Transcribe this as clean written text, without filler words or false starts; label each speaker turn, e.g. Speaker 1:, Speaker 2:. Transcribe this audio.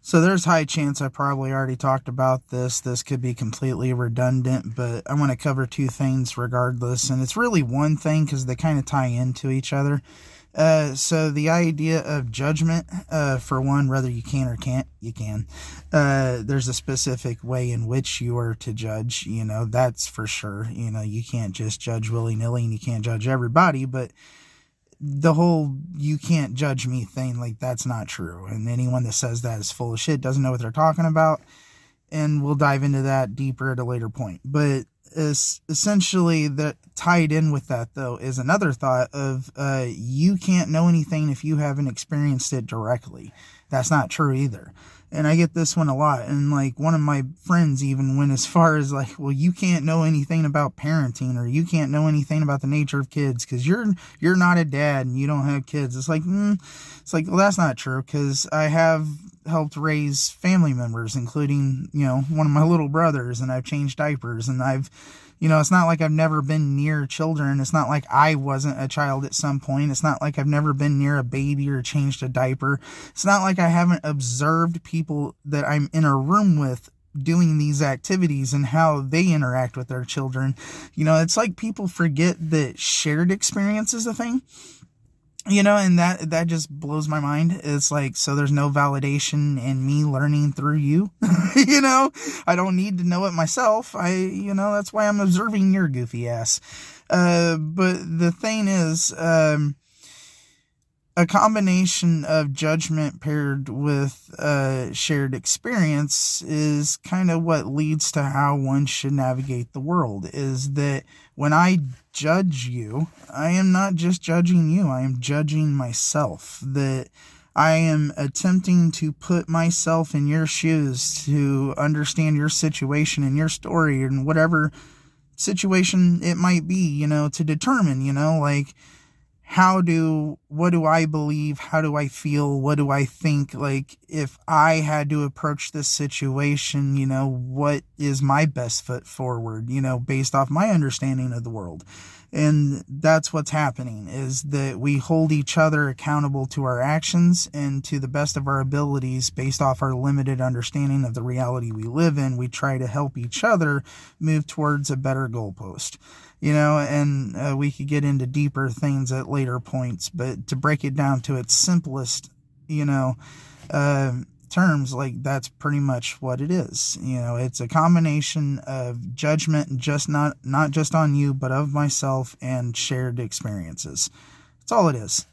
Speaker 1: So there's high chance I probably already talked about this. This could be completely redundant, but I want to cover two things regardless. And it's really one thing because they kind of tie into each other. So the idea of judgment, for one, whether you can or can't, you can. There's a specific way in which you are to judge, that's for sure. You can't just judge willy-nilly and you can't judge everybody, but the whole you can't judge me thing, like, that's not true. And anyone that says that is full of shit, doesn't know what they're talking about. And we'll dive into that deeper at a later point. But essentially, that tied in with that, though, is another thought of you can't know anything if you haven't experienced it directly. That's not true either. And I get this one a lot. And like one of my friends even went as far as like, well, you can't know anything about parenting, or you can't know anything about the nature of kids because you're not a dad and you don't have kids. It's like, well, that's not true, because I have helped raise family members, including, one of my little brothers, and I've changed diapers, and I've, it's not like I've never been near children. It's not like I wasn't a child at some point. It's not like I've never been near a baby or changed a diaper. It's not like I haven't observed people that I'm in a room with doing these activities and how they interact with their children. It's like people forget that shared experience is a thing. And that just blows my mind. It's like, so there's no validation in me learning through you. I don't need to know it myself. That's why I'm observing your goofy ass. But the thing is, a combination of judgment paired with shared experience is kind of what leads to how one should navigate the world. Is that when I judge you, I am not just judging you, I am judging myself. That I am attempting to put myself in your shoes to understand your situation and your story and whatever situation it might be, to determine, like, what do I believe? How do I feel? What do I think? Like, if I had to approach this situation, what is my best foot forward, based off my understanding of the world. And that's what's happening, is that we hold each other accountable to our actions and to the best of our abilities based off our limited understanding of the reality we live in. We try to help each other move towards a better goalpost. And we could get into deeper things at later points, but to break it down to its simplest, terms, like, that's pretty much what it is. It's a combination of judgment, just not just on you, but of myself, and shared experiences. That's all it is.